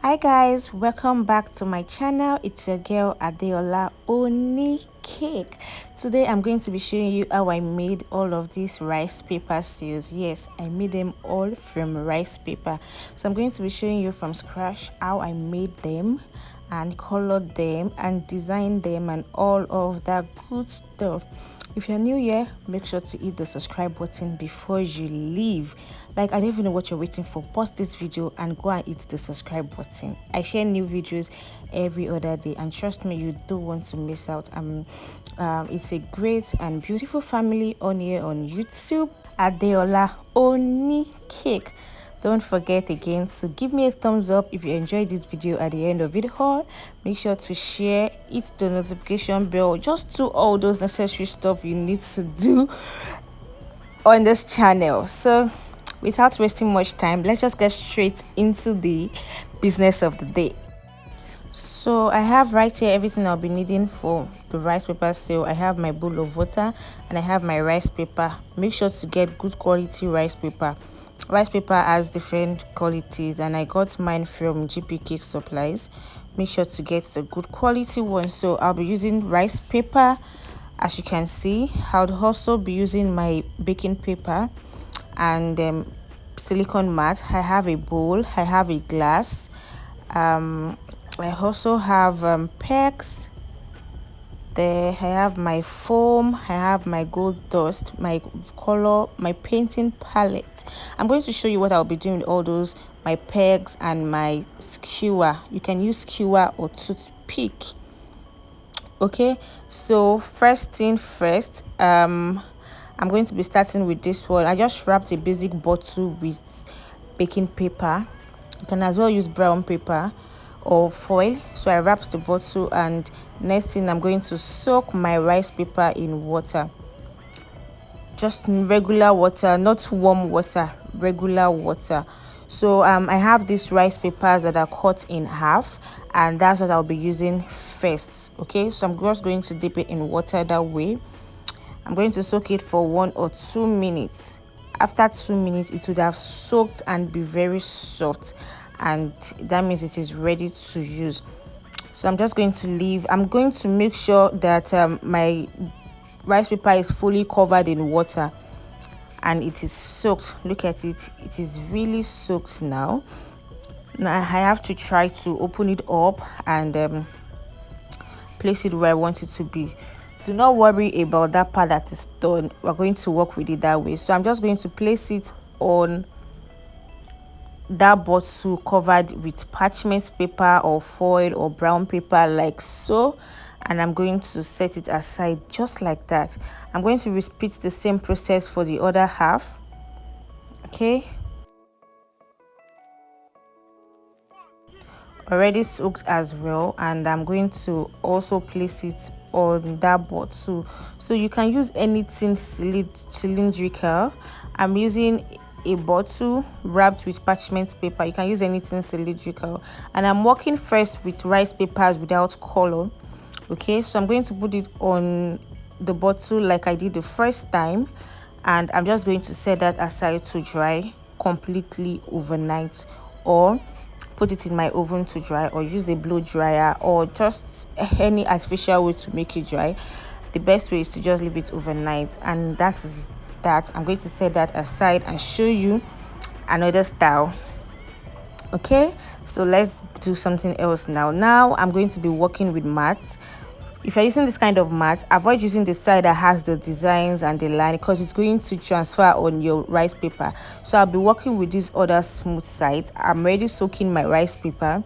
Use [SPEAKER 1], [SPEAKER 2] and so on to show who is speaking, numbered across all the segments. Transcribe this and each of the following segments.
[SPEAKER 1] Hi guys, welcome back to my channel. It's your girl Adeola Onicake. Today I'm going to be showing you how I made all of these rice paper seals. Yes, I made them all from rice paper. So I'm going to be showing you from scratch how I made them and colored them and designed them and all of that good stuff. If you're new here, make sure to hit the subscribe button before you leave. Like, I don't even know what you're waiting for. Pause this video and go and hit the subscribe button. I share new videos every other day, and trust me, you don't want to miss out. It's a great and beautiful family on here on YouTube. Adeola Onicake. Don't forget again to give me a thumbs up if you enjoyed this video. At the end of it all, make sure to share, hit the notification bell, just do all those necessary stuff you need to do on this channel. So without wasting much time, let's just get straight into the business of the day. So I have right here everything I'll be needing for the rice paper seal. I have my bowl of water and I have my rice paper. Make sure to get good quality rice paper. Rice paper has different qualities and I got mine from GP Cake Supplies. Make sure to get the good quality one. So I'll be using rice paper. As you can see, I'll also be using my baking paper and silicone mat. I have a bowl, I have a glass, I also have pegs. There I have my foam, I have my gold dust, my color, my painting palette. I'm going to show you what I'll be doing with all those, my pegs and my skewer. You can use skewer or toothpick. Okay, so first thing first, I'm going to be starting with this one. I just wrapped a basic bottle with baking paper. You can as well use brown paper or foil. So I wrapped the bottle, and next thing I'm going to soak my rice paper in water. Just regular water, not warm water, regular water. So I have these rice papers that are cut in half, and that's what I'll be using first. Okay, so I'm just going to dip it in water that way. I'm going to soak it for 1 or 2 minutes. After 2 minutes, it would have soaked and be very soft, and that means it is ready to use. So I'm just going to leave. I'm going to make sure that my rice paper is fully covered in water and it is soaked. Look at it, it is really soaked now. Now I have to try to open it up and place it where I want it to be. Do not worry about that part that is done. We're going to work with it that way. So I'm just going to place it on that bottle covered with parchment paper or foil or brown paper like so, and I'm going to set it aside just like that. I'm going to repeat the same process for the other half. Okay, already soaked as well, and I'm going to also place it on that bottle. So you can use anything cylindrical. I'm using a bottle wrapped with parchment paper. You can use anything cylindrical, and I'm working first with rice papers without color. Okay, so I'm going to put it on the bottle like I did the first time, and I'm just going to set that aside to dry completely overnight, or put it in my oven to dry, or use a blow dryer, or just any artificial way to make it dry. The best way is to just leave it overnight, and that is that. I'm going to set that aside and show you another style. Okay, so let's do something else now. I'm going to be working with mats. If you're using this kind of mat, avoid using the side that has the designs and the line, because it's going to transfer on your rice paper. So I'll be working with this other smooth side. I'm already soaking my rice paper,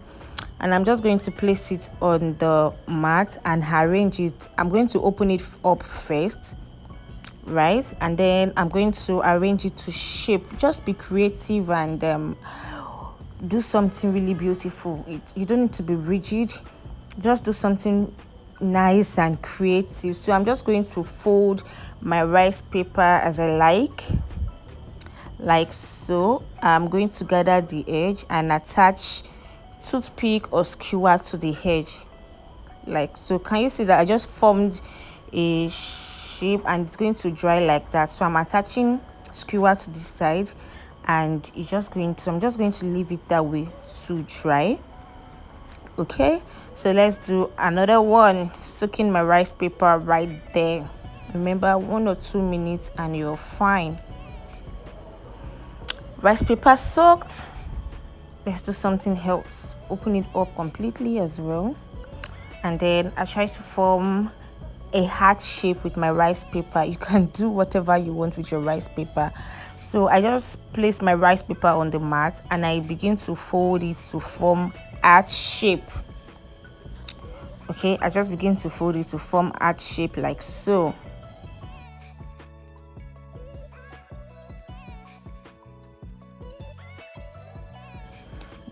[SPEAKER 1] and I'm just going to place it on the mat and arrange it. I'm going to open it up first, right, and then I'm going to arrange it to shape. Just be creative and do something really beautiful. You don't need to be rigid, just do something nice and creative. So I'm just going to fold my rice paper as I like so. I'm going to gather the edge and attach toothpick or skewer to the edge like so. Can you see that I just formed a shape, and it's going to dry like that? So I'm attaching skewer to this side, and I'm just going to leave it that way to dry. Okay, so let's do another one, soaking my rice paper right there. Remember, 1 or 2 minutes and you're fine. Rice paper soaked. Let's do something else. Open it up completely as well, and then I try to form a heart shape with my rice paper. You can do whatever you want with your rice paper. So I just place my rice paper on the mat and I begin to fold it to form heart shape. Okay, I just begin to fold it to form heart shape like so.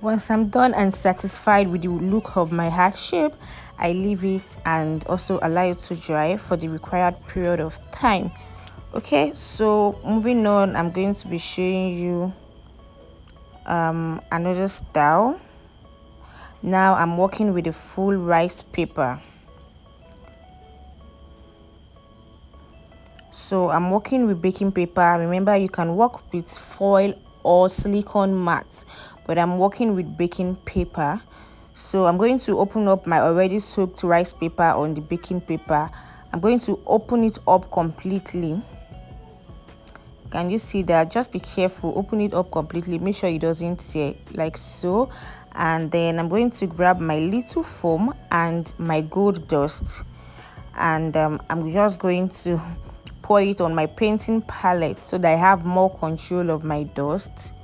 [SPEAKER 1] Once I'm done and satisfied with the look of my heart shape, I leave it and also allow it to dry for the required period of time. Okay, so moving on, I'm going to be showing you another style. Now I'm working with a full rice paper. So I'm working with baking paper. Remember, you can work with foil or silicone mat, but I'm working with baking paper. So I'm going to open up my already soaked rice paper on the baking paper. I'm going to open it up completely. Can you see that? Just be careful, open it up completely, make sure it doesn't tear, like so. And then I'm going to grab my little foam and my gold dust, and I'm just going to pour it on my painting palette so that I have more control of my dust.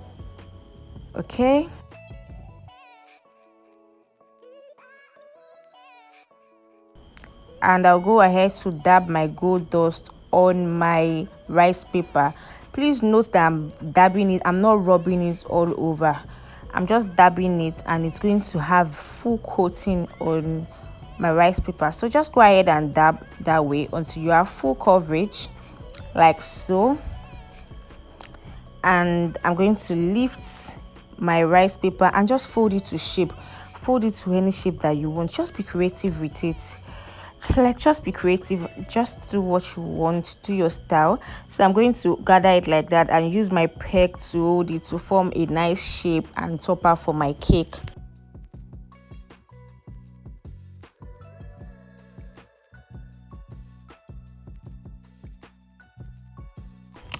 [SPEAKER 1] Okay, and I'll go ahead to dab my gold dust on my rice paper. Please note that I'm dabbing it, I'm not rubbing it all over. I'm just dabbing it and it's going to have full coating on my rice paper. So just go ahead and dab that way until you have full coverage, like so. And I'm going to lift my rice paper and just fold it to shape. Fold it to any shape that you want. Just be creative with it. Like, just be creative, just do what you want, do your style. So I'm going to gather it like that and use my peg to hold it to form a nice shape and topper for my cake.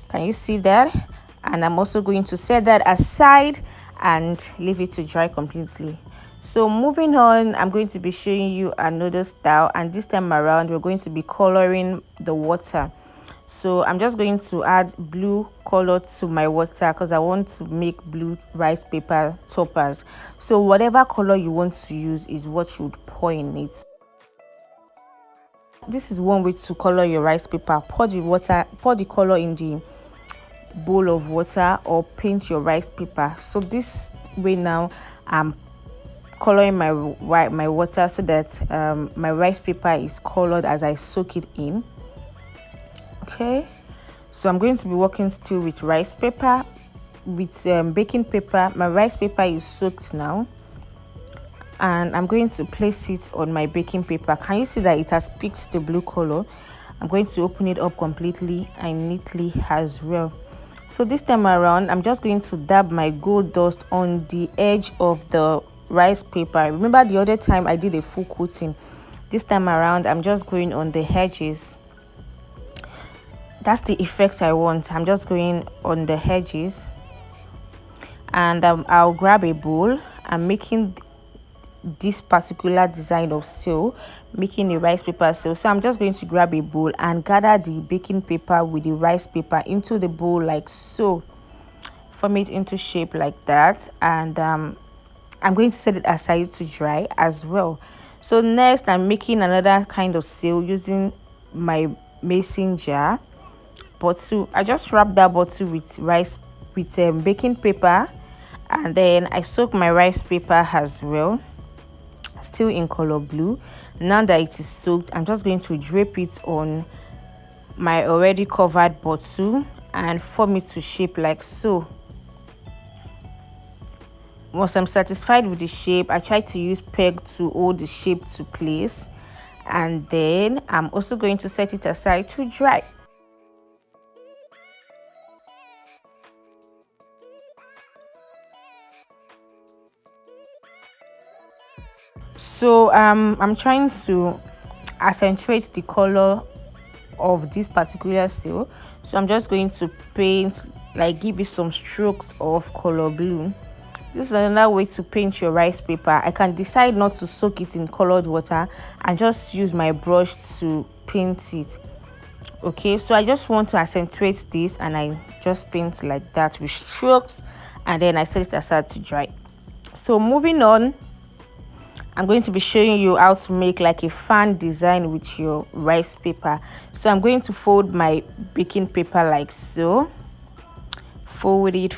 [SPEAKER 1] Can you see that? And I'm also going to set that aside and leave it to dry completely. So moving on, I'm going to be showing you another style, and this time around we're going to be coloring the water. So I'm just going to add blue color to my water because I want to make blue rice paper toppers. So whatever color you want to use is what you would pour in it. This is one way to color your rice paper. Pour the color in the bowl of water or paint your rice paper. So this way now I'm coloring my water so that my rice paper is colored as I soak it in. Okay, so I'm going to be working still with rice paper, with baking paper. My rice paper is soaked now and I'm going to place it on my baking paper. Can you see that it has picked the blue color? I'm going to open it up completely and neatly as well. So this time around, I'm just going to dab my gold dust on the edge of the rice paper. Remember the other time I did a full coating. This time around, I'm just going on the edges. That's the effect I want. I'm just going on the edges. And I'll grab a bowl. I'm making this particular design of seal, making a rice paper seal. So I'm just going to grab a bowl and gather the baking paper with the rice paper into the bowl like so, form it into shape like that, and I'm going to set it aside to dry as well. So next I'm making another kind of seal using my mason jar bottle. I just wrap that bottle with baking paper, and then I soak my rice paper as well, still in color blue. Now that it is soaked, I'm just going to drape it on my already covered bottle and form it to shape like so. Once I'm satisfied with the shape, I try to use peg to hold the shape to place, and then I'm also going to set it aside to dry. So I'm trying to accentuate the color of this particular seal, so I'm just going to paint, like give it some strokes of color blue. This is another way to paint your rice paper. I can decide not to soak it in colored water and just use my brush to paint it. Okay, so I just want to accentuate this, and I just paint like that with strokes, and then I set it aside to dry. So moving on, I'm going to be showing you how to make like a fan design with your rice paper. So I'm going to fold my baking paper like so. Fold it.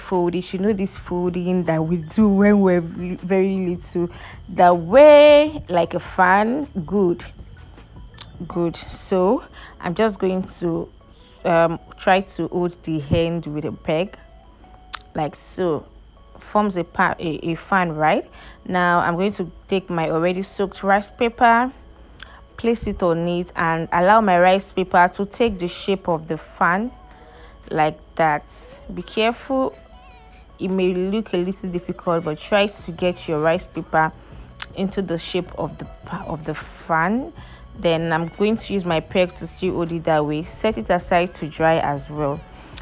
[SPEAKER 1] You know this folding that we do when we're very little, that way like a fan. Good. So I'm just going to try to hold the hand with a peg like so. Forms a fan. Right now I'm going to take my already soaked rice paper, place it on it, and allow my rice paper to take the shape of the fan like that. Be careful, it may look a little difficult, but try to get your rice paper into the shape of the fan. Then I'm going to use my peg to still hold it that way. Set it aside to dry as well.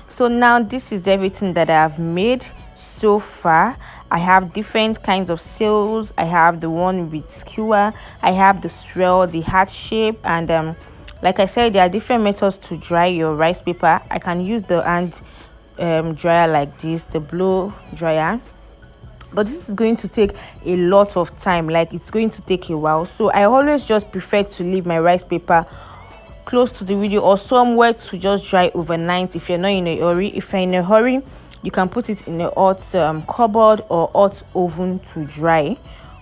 [SPEAKER 1] So now this is everything that I have made so far. I have different kinds of seals. I have the one with skewer, I have the swirl, the heart shape, and like I said, there are different methods to dry your rice paper. I can use the hand dryer like this, the blow dryer, but this is going to take a lot of time, like it's going to take a while. So I always just prefer to leave my rice paper close to the video or somewhere to just dry overnight if you're not in a hurry. If you're in a hurry, you can put it in a hot cupboard or hot oven to dry.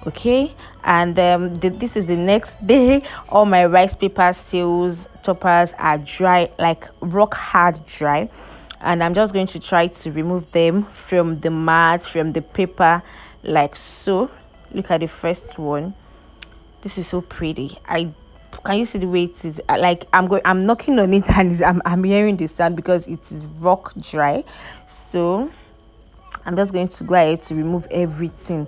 [SPEAKER 1] Okay, and this is the next day. All my rice paper seals toppers are dry, like rock hard dry, and I'm just going to try to remove them from the mat, from the paper like so. Look at the first one. This is so pretty. Can you see the way it is? Like I'm knocking on it, and I'm hearing the sound because it is rock dry. So I'm just going to go ahead to remove everything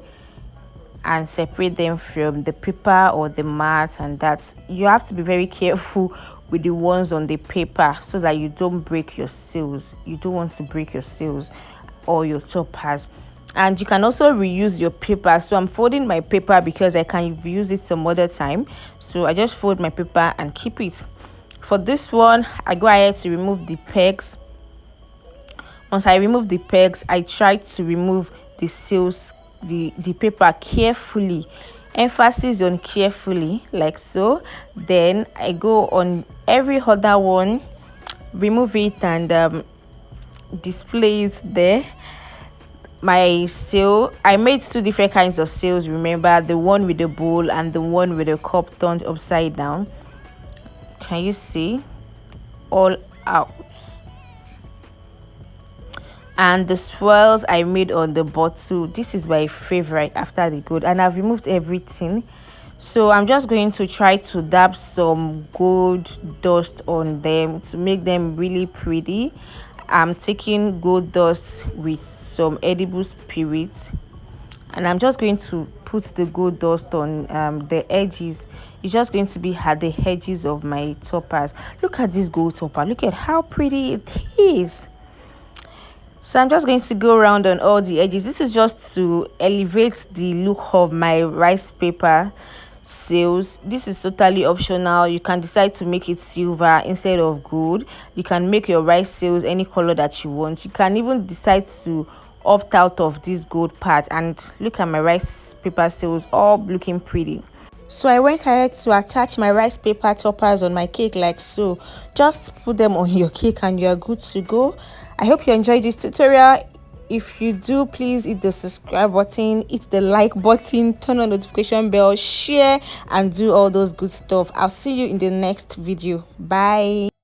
[SPEAKER 1] and separate them from the paper or the mat. And that you have to be very careful with the ones on the paper so that you don't break your seals. You don't want to break your seals or your toppers. And you can also reuse your paper. So I'm folding my paper because I can reuse it some other time. So I just fold my paper and keep it. For this one, I go ahead to remove the pegs. Once I remove the pegs, I try to remove the seals, the paper carefully. Emphasis on carefully, like so. Then I go on every other one, remove it, and display it there. My seal, I made two different kinds of seals. Remember, the one with the bowl and the one with the cup turned upside down. Can you see? All out. And the swirls I made on the bottle, this is my favorite after the gold, and I've removed everything. So I'm just going to try to dab some gold dust on them to make them really pretty. I'm taking gold dust with some edible spirits, and I'm just going to put the gold dust on the edges. It's just going to be at the edges of my toppers. Look at this gold topper, look at how pretty it is. So I'm just going to go around on all the edges. This is just to elevate the look of my rice paper seals. This is totally optional. You can decide to make it silver instead of gold. You can make your rice seals any color that you want. You can even decide to opt out of this gold part. And look at my rice paper seals, all looking pretty. So I went ahead to attach my rice paper toppers on my cake like so. Just put them on your cake and you're good to go. I hope you enjoyed this tutorial. If you do, please hit the subscribe button, hit the like button, turn on notification bell, share, and do all those good stuff. I'll see you in the next video. Bye.